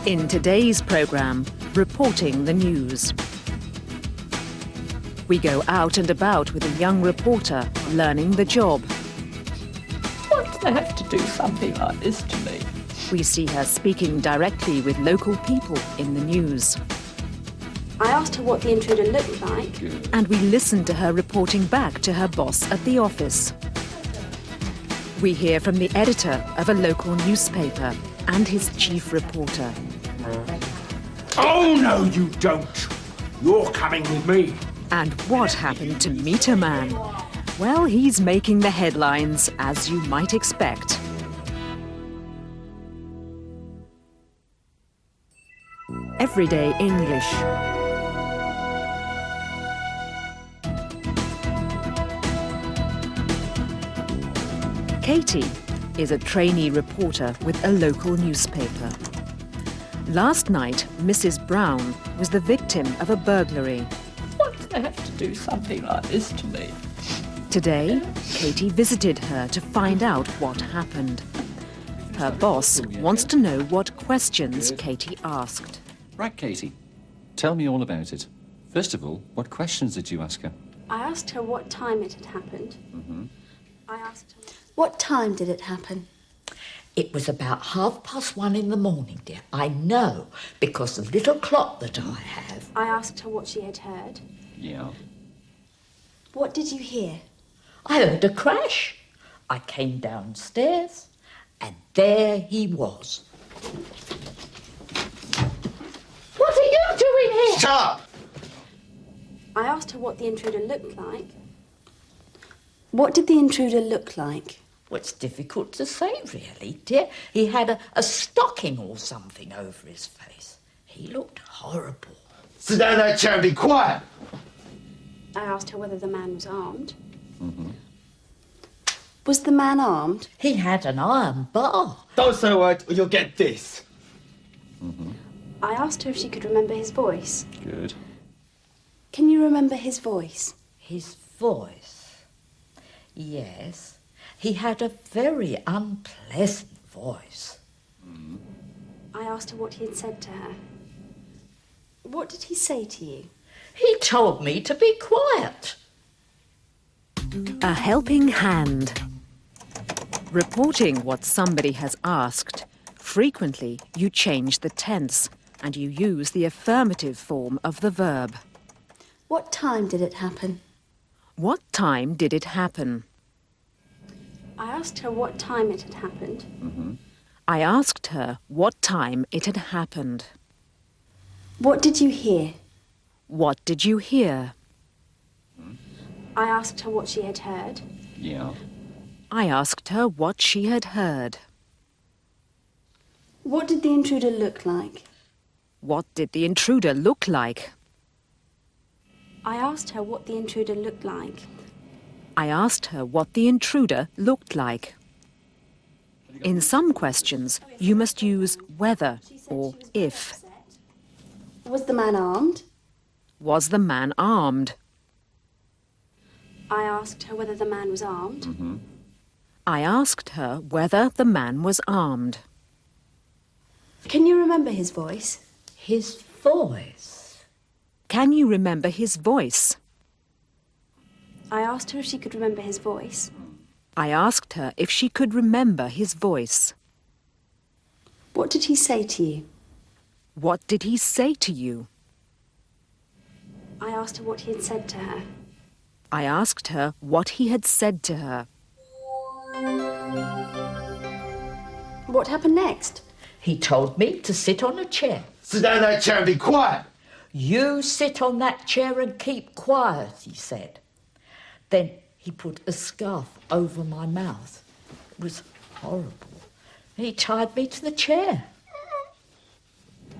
In today's programme, reporting the news. We go out and about with a young reporter learning the job. Why do they have to do something like this to me? We see her speaking directly with local people in the news. I asked her what the intruder looked like. And we listen to her reporting back to her boss at the office. We hear from the editor of a local newspaper and his chief reporter. Oh, no, you don't. You're coming with me. And what happened to Meter Man? Well, he's making the headlines, as you might expect. Everyday English. Katie is a trainee reporter with a local newspaper. Last night, Mrs. Brown was the victim of a burglary. Why do they have to do something like this to me? Today, Katie visited her to find out what happened. Her boss wants to know what questions Katie asked. Right, Katie. Tell me all about it. First of all, what questions did you ask her? I asked her what time it had happened. I asked her... What time did it happen? It was about 1:30 in the morning, dear. I know, because the little clock that I have. I asked her what she had heard. Yeah. What did you hear? I heard a crash. I came downstairs, and there he was. What are you doing here? Shut up! I asked her what the intruder looked like. What did the intruder look like? Well, it's difficult to say, really, dear. He had a stocking or something over his face. He looked horrible. Sit down in that chair and be quiet. I asked her whether the man was armed. Was the man armed? He had an iron bar. Don't say a word or you'll get this. I asked her if she could remember his voice. Good. Can you remember his voice? His voice? Yes. He had a very unpleasant voice. I asked her what he had said to her. What did he say to you? He told me to be quiet. A helping hand. Reporting what somebody has asked. Frequently, you change the tense and you use the affirmative form of the verb. What time did it happen? What time did it happen? I asked her what time it had happened. I asked her what time it had happened. What did you hear? What did you hear? I asked her what she had heard. Yeah. I asked her what she had heard. What did the intruder look like? What did the intruder look like? I asked her what the intruder looked like. I asked her what the intruder looked like. In some questions, you must use whether or if. Was the man armed? Was the man armed? I asked her whether the man was armed. I asked her whether the man was armed. Can you remember his voice? His voice? Can you remember his voice? I asked her if she could remember his voice. I asked her if she could remember his voice. What did he say to you? What did he say to you? I asked her what he had said to her. I asked her what he had said to her. What happened next? He told me to sit on a chair. Sit down in that chair and be quiet. You sit on that chair and keep quiet, he said. Then he put a scarf over my mouth. It was horrible. He tied me to the chair.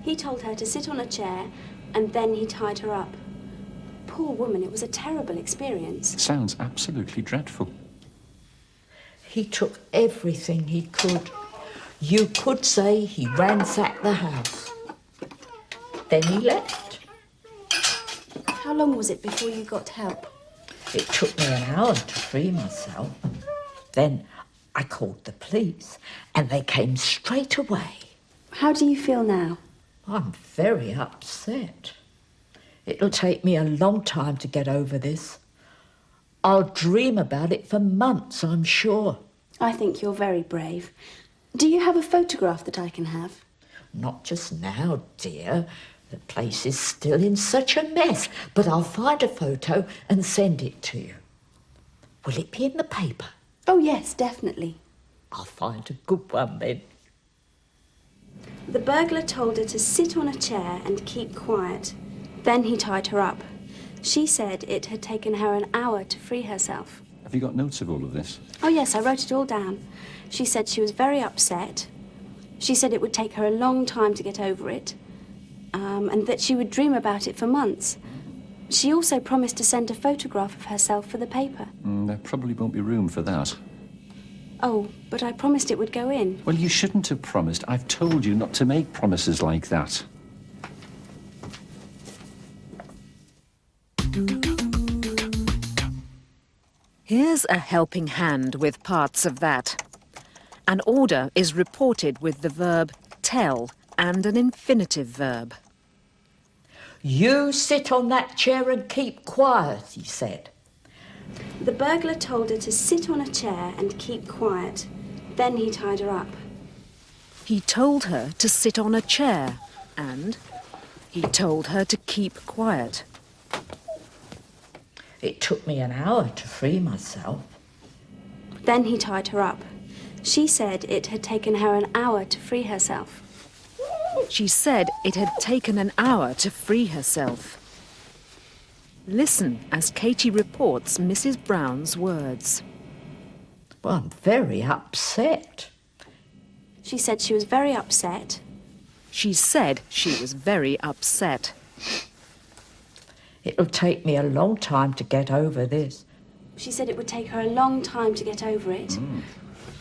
He told her to sit on a chair and then he tied her up. Poor woman, it was a terrible experience. Sounds absolutely dreadful. He took everything he could. You could say he ransacked the house. Then he left. How long was it before you got help? It took me an hour to free myself. Then I called the police and they came straight away. How do you feel now? I'm very upset. It'll take me a long time to get over this. I'll dream about it for months, I'm sure. I think you're very brave. Do you have a photograph that I can have? Not just now, dear. The place is still in such a mess, but I'll find a photo and send it to you. Will it be in the paper? Oh, yes, definitely. I'll find a good one then. The burglar told her to sit on a chair and keep quiet. Then he tied her up. She said it had taken her an hour to free herself. Have you got notes of all of this? Oh, yes, I wrote it all down. She said she was very upset. She said it would take her a long time to get over it, and that she would dream about it for months. She also promised to send a photograph of herself for the paper. There probably won't be room for that. Oh, but I promised it would go in. Well, you shouldn't have promised. I've told you not to make promises like that. Here's a helping hand with parts of that. An order is reported with the verb tell and an infinitive verb. You sit on that chair and keep quiet, he said. The burglar told her to sit on a chair and keep quiet. Then he tied her up. He told her to sit on a chair and he told her to keep quiet. It took me an hour to free myself. Then he tied her up. She said it had taken her an hour to free herself. She said it had taken an hour to free herself. Listen as Katie reports Mrs. Brown's words. Well, I'm very upset. She said she was very upset. She said she was very upset. It'll take me a long time to get over this. She said it would take her a long time to get over it.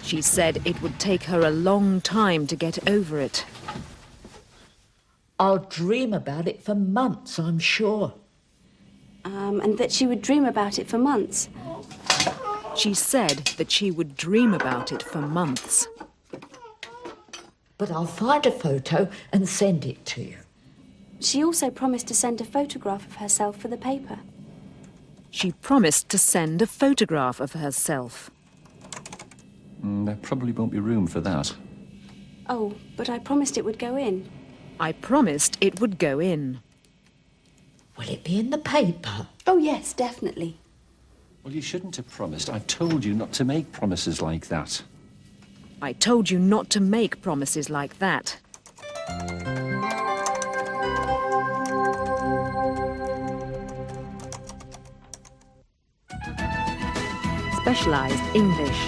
She said it would take her a long time to get over it. I'll dream about it for months, I'm sure. And that she would dream about it for months. She said that she would dream about it for months. But I'll find a photo and send it to you. She also promised to send a photograph of herself for the paper. She promised to send a photograph of herself. There probably won't be room for that. Oh, but I promised it would go in. I promised it would go in. Will it be in the paper? Oh, yes, definitely. Well, you shouldn't have promised. I've told you not to make promises like that. I told you not to make promises like that. Specialised English.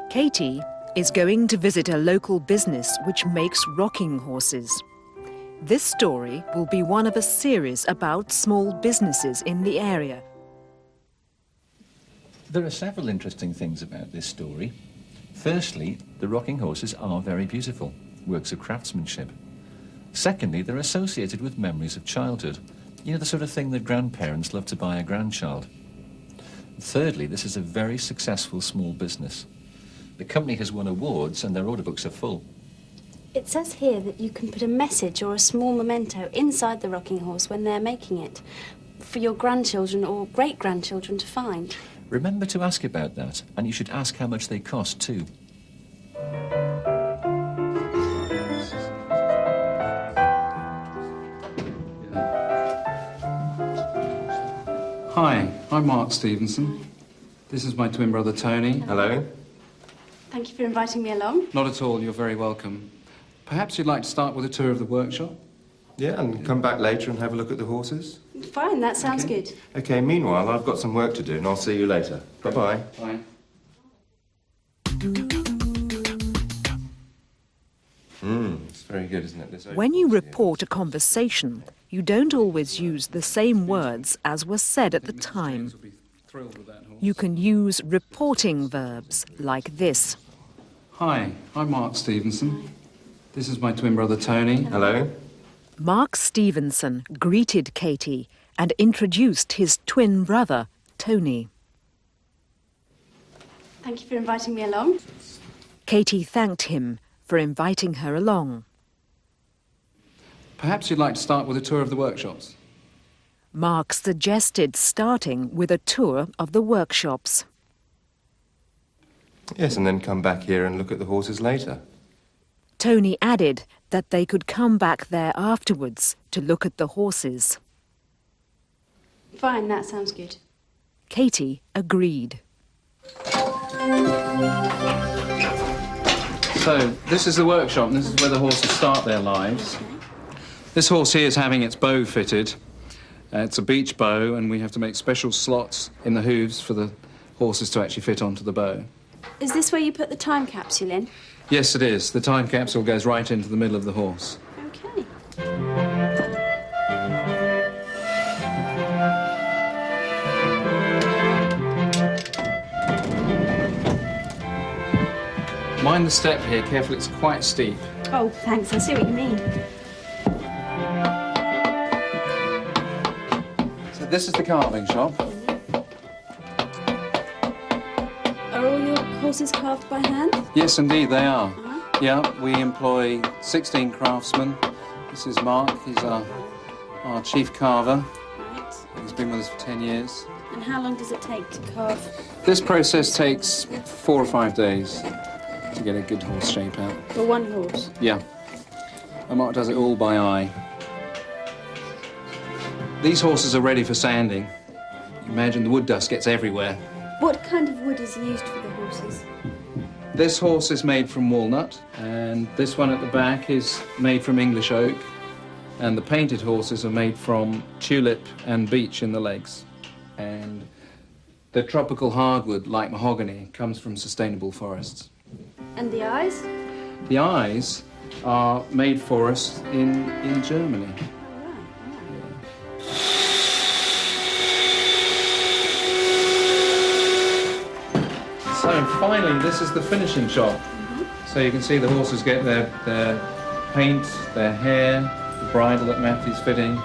Katie is going to visit a local business which makes rocking horses. This story will be one of a series about small businesses in the area. There are several interesting things about this story. Firstly, the rocking horses are very beautiful, works of craftsmanship. Secondly, they're associated with memories of childhood. You know, the sort of thing that grandparents love to buy a grandchild. Thirdly, this is a very successful small business. The company has won awards and their order books are full. It says here that you can put a message or a small memento inside the rocking horse when they're making it, for your grandchildren or great-grandchildren to find. Remember to ask about that, and you should ask how much they cost too. Hi, I'm Mark Stevenson. This is my twin brother Tony. Hello. Thank you for inviting me along. Not at all, you're very welcome. Perhaps you'd like to start with a tour of the workshop? Yeah, and come back later and have a look at the horses? Fine, that sounds good. Okay, meanwhile, I've got some work to do and I'll see you later. Bye-bye. Bye. It's very good, isn't it? This When you report a conversation, you don't always use the same words as were said at the time. Will be thrilled with that horse. You can use reporting verbs like this. Hi, I'm Mark Stevenson. This is my twin brother Tony. Hello. Mark Stevenson greeted Katie and introduced his twin brother, Tony. Thank you for inviting me along. Katie thanked him for inviting her along. Perhaps you'd like to start with a tour of the workshops. Mark suggested starting with a tour of the workshops. Yes, and then come back here and look at the horses later. Tony added that they could come back there afterwards to look at the horses. Fine, that sounds good. Katie agreed. So, this is the workshop, and this is where the horses start their lives. This horse here is having its bow fitted. It's a beach bow, and we have to make special slots in the hooves for the horses to actually fit onto the bow. Is this where you put the time capsule in? Yes, it is. The time capsule goes right into the middle of the horse. Okay. Mind the step here, careful, it's quite steep. Oh, thanks, I see what you mean. So this is the carving shop. Are all your horses carved by hand? Yes, indeed, they are. Yeah, we employ 16 craftsmen. This is Mark, he's our chief carver. Right. He's been with us for 10 years. And how long does it take to carve? This process takes 4 or 5 days to get a good horse shape out. For one horse? Yeah. And Mark does it all by eye. These horses are ready for sanding. Imagine the wood dust gets everywhere. What kind of wood is used for the horses? This horse is made from walnut, and this one at the back is made from English oak, and the painted horses are made from tulip and beech in the legs. And the tropical hardwood, like mahogany, comes from sustainable forests. And the eyes? The eyes are made for us in Germany. So finally, this is the finishing shop. So you can see the horses get their paint, their hair, the bridle that Matthew's fitting.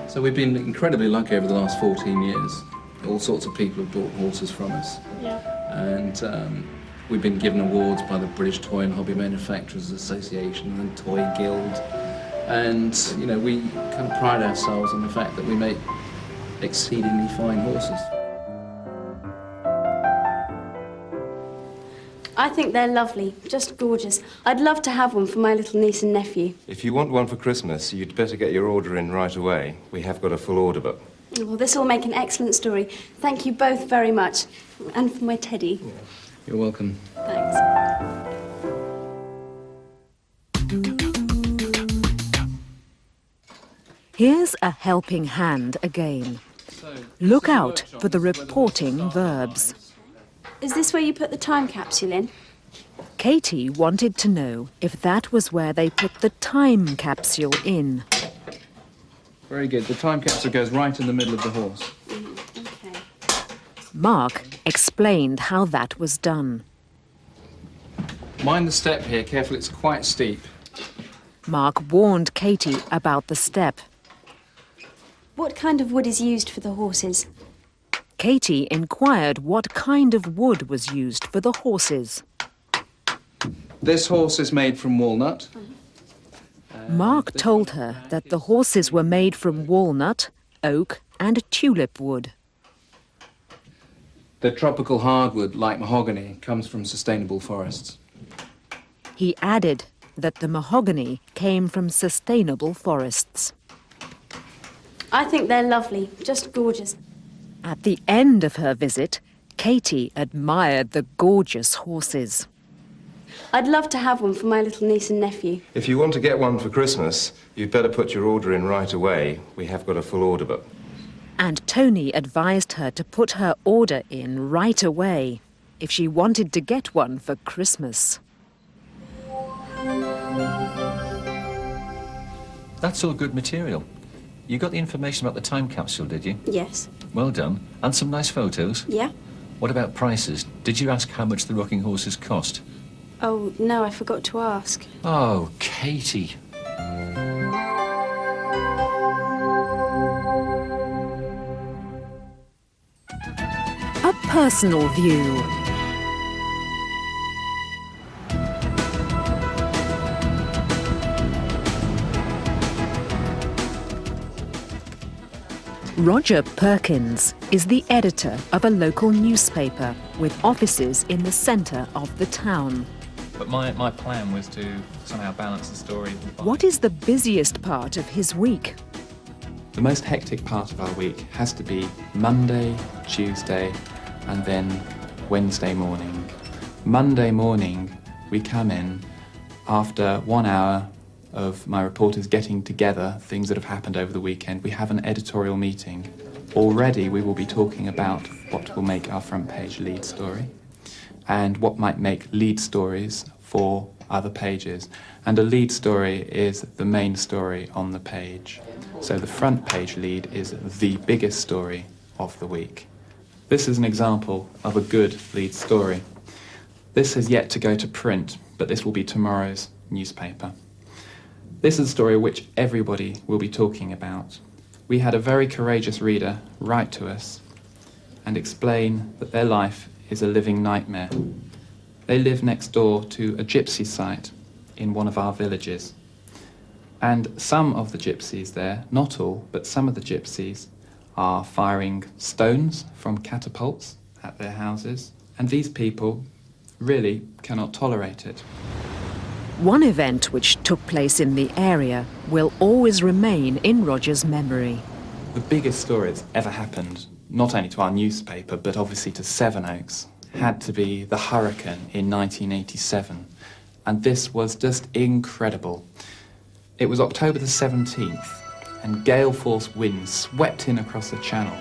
So we've been incredibly lucky over the last 14 years. All sorts of people have bought horses from us. Yeah. And we've been given awards by the British Toy and Hobby Manufacturers Association and the Toy Guild. And, you know, we kind of pride ourselves on the fact that we make exceedingly fine horses. I think they're lovely, just gorgeous. I'd love to have one for my little niece and nephew. If you want one for Christmas, you'd better get your order in right away. We have got a full order book. Well, this will make an excellent story. Thank you both very much. And for my teddy. Yeah. You're welcome. Thanks. Here's a helping hand again. Look out for the reporting verbs. Is this where you put the time capsule in? Katie wanted to know if that was where they put the time capsule in. Very good. The time capsule goes right in the middle of the horse. Okay. Mark explained how that was done. Mind the step here, careful, it's quite steep. Mark warned Katie about the step. What kind of wood is used for the horses? Katie inquired what kind of wood was used for the horses. This horse is made from walnut. Mark told her that the horses were made from walnut, oak and tulip wood. The tropical hardwood, like mahogany, comes from sustainable forests. He added that the mahogany came from sustainable forests. I think they're lovely, just gorgeous. At the end of her visit, Katie admired the gorgeous horses. I'd love to have one for my little niece and nephew. If you want to get one for Christmas, you'd better put your order in right away. We have got a full order book. And Tony advised her to put her order in right away if she wanted to get one for Christmas. That's all good material. You got the information about the time capsule, did you? Yes. Well done. And some nice photos. Yeah? What about prices? Did you ask how much the rocking horses cost? Oh, no, I forgot to ask. Oh, Katie. A personal view. Roger Perkins is the editor of a local newspaper with offices in the centre of the town. But my plan was to somehow balance the story. What is the busiest part of his week? The most hectic part of our week has to be Monday, Tuesday, and then Wednesday morning. Monday morning, we come in after 1 hour of my reporters getting together things that have happened over the weekend. We have an editorial meeting. Already we will be talking about what will make our front page lead story and what might make lead stories for other pages. And a lead story is the main story on the page. So the front page lead is the biggest story of the week. This is an example of a good lead story. This has yet to go to print, but this will be tomorrow's newspaper. This is a story which everybody will be talking about. We had a very courageous reader write to us and explain that their life is a living nightmare. They live next door to a gypsy site in one of our villages. And some of the gypsies there, not all, but some of the gypsies are firing stones from catapults at their houses. And these people really cannot tolerate it. One event which took place in the area will always remain in Roger's memory. The biggest story that's ever happened, not only to our newspaper, but obviously to Sevenoaks, had to be the hurricane in 1987. And this was just incredible. It was October the 17th, and gale force winds swept in across the channel,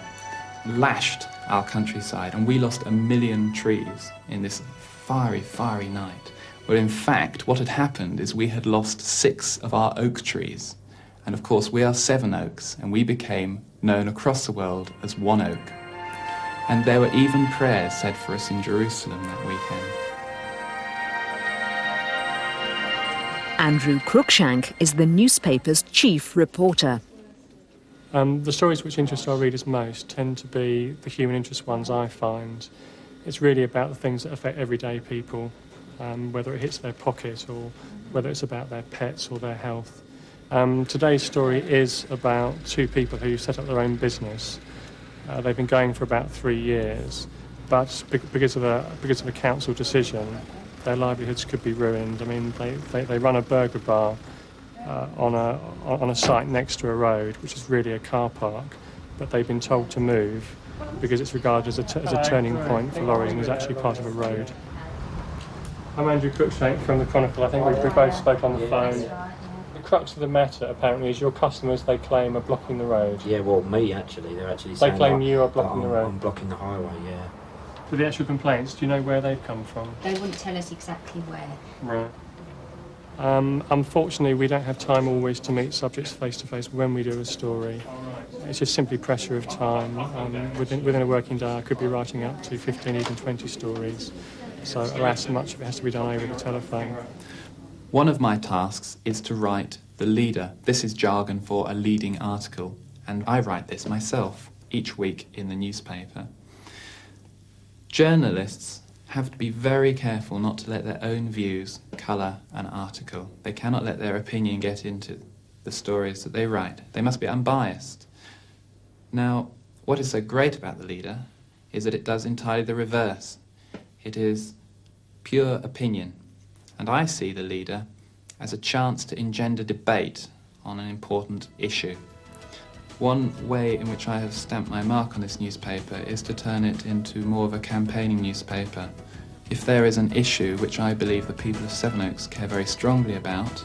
lashed our countryside, and we lost 1 million trees in this fiery, fiery night. But in fact, what had happened is we had lost 6 of our oak trees. And of course, we are Sevenoaks, and we became known across the world as One Oak. And there were even prayers said for us in Jerusalem that weekend. Andrew Cruikshank is the newspaper's chief reporter. The stories which interest our readers most tend to be the human interest ones, I find. It's really about the things that affect everyday people. Whether it hits their pocket or whether it's about their pets or their health. Today's story is about 2 people who set up their own business. They've been going for about 3 years, but because of a council decision, their livelihoods could be ruined. I mean, they run a burger bar on a site next to a road, which is really a car park, but they've been told to move because it's regarded as a turning point for lorries and is actually part of a road. I'm Andrew Cruikshank from the Chronicle. I think we both spoke on the phone. The crux of the matter, apparently, is your customers, they claim, are blocking the road. Yeah, well, me, actually. They're actually They saying claim you are blocking the road. I'm blocking the highway, yeah. For the actual complaints, do you know where they've come from? They wouldn't tell us exactly where. Right. Unfortunately, we don't have time always to meet subjects face-to-face when we do a story. It's just simply pressure of time. Within a working day, I could be writing up to 15, even 20 stories. So, alas, much of it has to be done over the telephone. One of my tasks is to write the leader. This is jargon for a leading article, and I write this myself each week in the newspaper. Journalists have to be very careful not to let their own views colour an article. They cannot let their opinion get into the stories that they write. They must be unbiased. Now, what is so great about the leader is that it does entirely the reverse. It is pure opinion, and I see the leader as a chance to engender debate on an important issue. One way in which I have stamped my mark on this newspaper is to turn it into more of a campaigning newspaper. If there is an issue which I believe the people of Sevenoaks care very strongly about,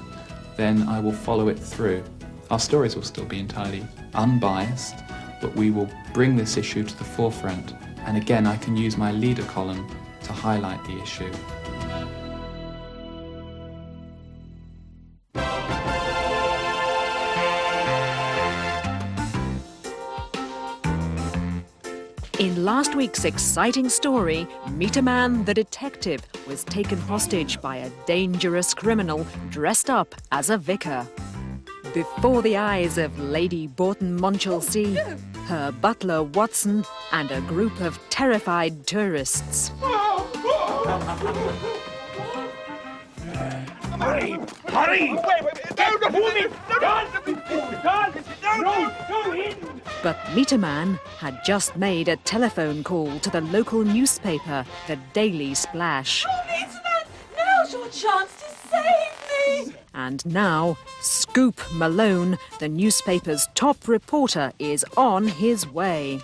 then I will follow it through. Our stories will still be entirely unbiased, but we will bring this issue to the forefront, and again I can use my leader column to highlight the issue. In last week's exciting story, Meet a Man the Detective was taken hostage by a dangerous criminal dressed up as a vicar. Before the eyes of Lady Borton Monchalsea, her butler Watson, and a group of terrified tourists. Hurry! Hurry! Wait! No, no, no, no, no, no, no, no, no, no, no, But Meter Man had just made a telephone call to the local newspaper, the Daily Splash. Oh, Meter Man, now's your chance to save me! And now, Scoop Malone, the newspaper's top reporter, is on his way.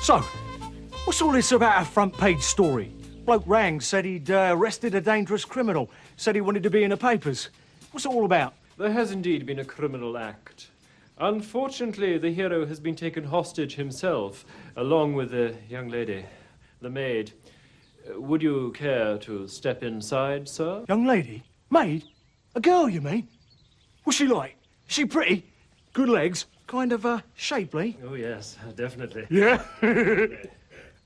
So, what's all this about a front-page story? Bloke rang, said he'd arrested a dangerous criminal, said he wanted to be in the papers. What's it all about? There has indeed been a criminal act. Unfortunately, the hero has been taken hostage himself, along with the young lady, the maid. Would you care to step inside, sir? Young lady? Maid? A girl, you mean? What's she like? Is she pretty? Good legs? Kind of, shapely? Oh, yes, definitely. Yeah?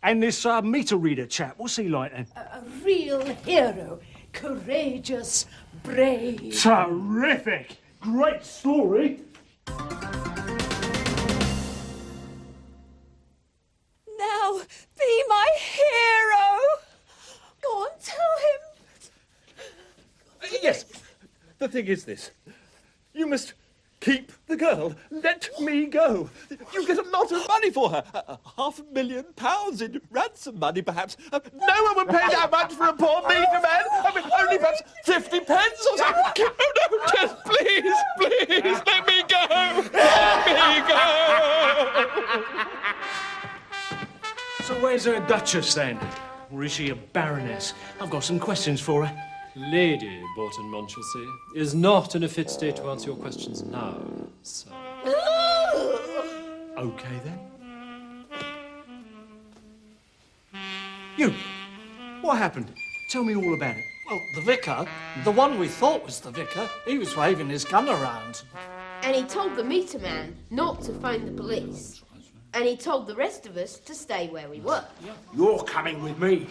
And this, meter reader chap, what's he like, then? A real hero. Courageous, brave. Terrific! Great story! Now, be my hero! Go on, tell him. Yes, the thing is this. You must keep the girl. Let me go. You get a lot of money for her. £500,000 in ransom money, perhaps. No one would pay that much for a poor meter man. I mean, only perhaps 50 pence or something. No, just please, let me go. Let me go. So where's her duchess, then? Or is she a baroness? I've got some questions for her. Lady Borton Monchalsea is not in a fit state to answer your questions now, sir. Okay, then. You! What happened? Tell me all about it. Well, the vicar, the one we thought was the vicar, he was waving his gun around. And he told the meter man not to phone the police. And he told the rest of us to stay where we were. You're coming with me.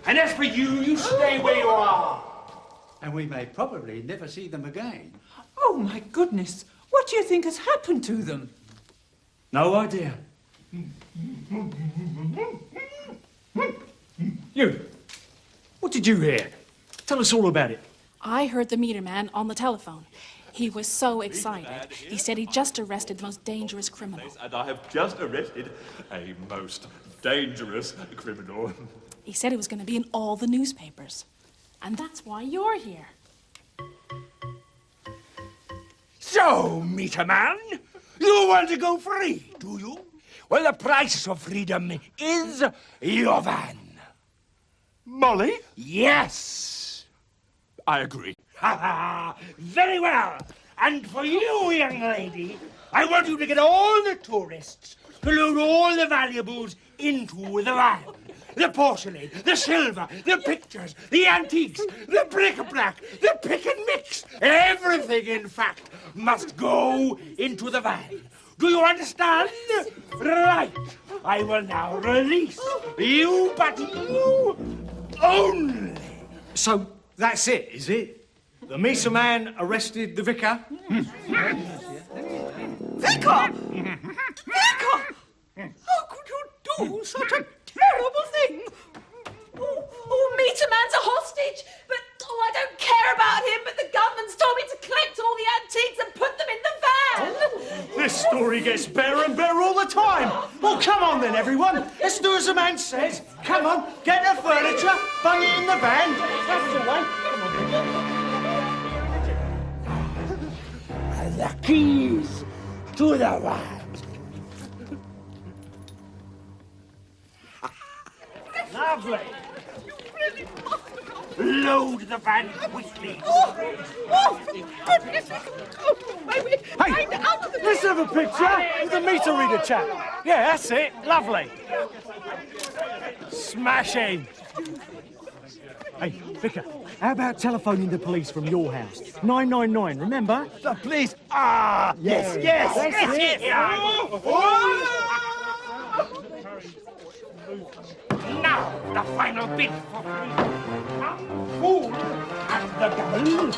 And as for you, you stay where you are. And we may probably never see them again. Oh, my goodness. What do you think has happened to them? No idea. You! What did you hear? Tell us all about it. I heard the meter man on the telephone. He was so excited. He said he just arrested the most dangerous criminal. And I have just arrested a most dangerous criminal. He said it was going to be in all the newspapers. And that's why you're here. So, meter man, you want to go free, do you? Well, the price of freedom is your van. Molly? Yes. I agree. Ha ha! Very well. And for you, young lady, I want you to get all the tourists to load all the valuables into the van. The porcelain, the silver, the pictures, the antiques, the bric-a-brac, the pick and mix. Everything, in fact, must go into the van. Do you understand? Right. I will now release you, but you only. So that's it, is it? The meter man arrested the vicar? Vicar! Vicar! How could you do such a terrible thing? Oh, meter man's a hostage, but I don't care about him, but the government's told me to collect all the antiques and put them in the van. This story gets better and better all the time. Well, come on then, everyone. Let's do as the man says. Come on, get the furniture, bung it in the van. That's the way. Come on. The keys to the van. Lovely. Load the van quickly. Oh, for goodness sake. Hey, let's have a picture with the meter reader chap. Yeah, that's it. Lovely. Smashing. Hey, Vicar, how about telephoning the police from your house? 999, remember? The police? Ah! Yes, yes, that's yes, it. Now, the final bit for fool at the gun.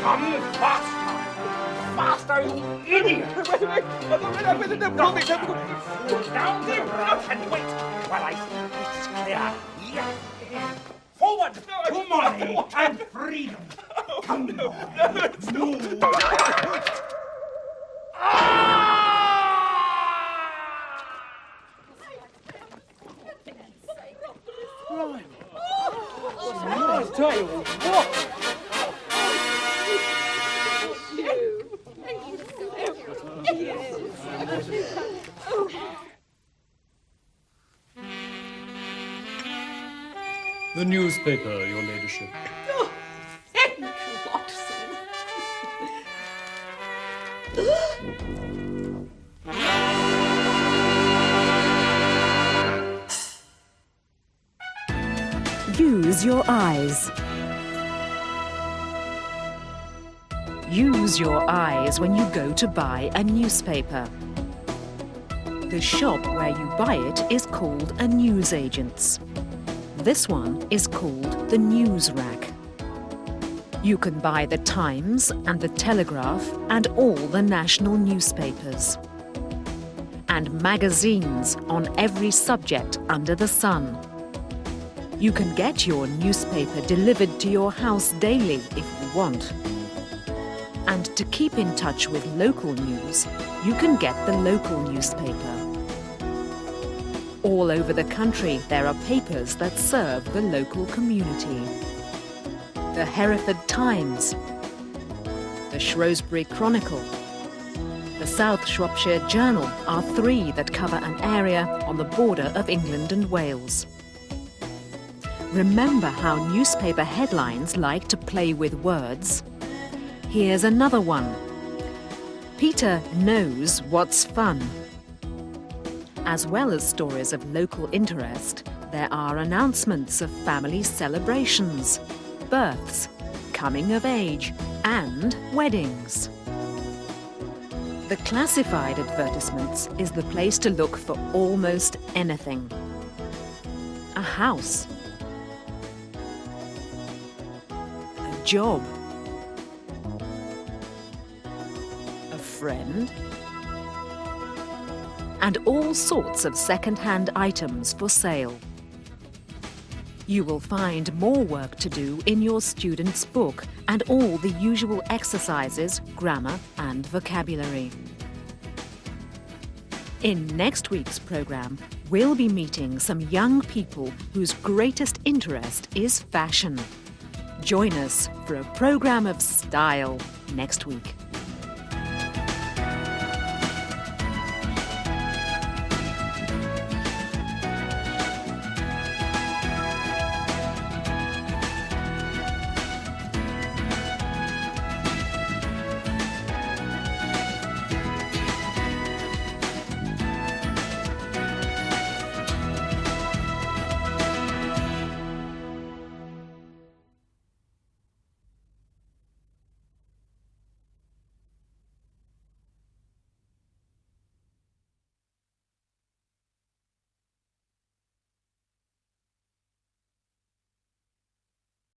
Come faster. Faster, you idiot. Down the block and wait while I see this clear. Yes. Forward to money and freedom. Come on. No, it's not. I tell you what. The newspaper, your ladyship. Oh, thank you, Watson. Use your eyes. Use your eyes when you go to buy a newspaper. The shop where you buy it is called a newsagent's. This one is called the news rack. You can buy the Times and the Telegraph and all the national newspapers. And magazines on every subject under the sun. You can get your newspaper delivered to your house daily if you want. And to keep in touch with local news, you can get the local newspaper. All over the country, there are papers that serve the local community. The Hereford Times, the Shrewsbury Chronicle, the South Shropshire Journal are three that cover an area on the border of England and Wales. Remember how newspaper headlines like to play with words? Here's another one. Peter knows what's fun. As well as stories of local interest, there are announcements of family celebrations, births, coming of age, and weddings. The classified advertisements is the place to look for almost anything. A house. A job. A friend. And all sorts of second-hand items for sale. You will find more work to do in your student's book and all the usual exercises, grammar and vocabulary. In next week's programme, we'll be meeting some young people whose greatest interest is fashion. Join us for a programme of style next week.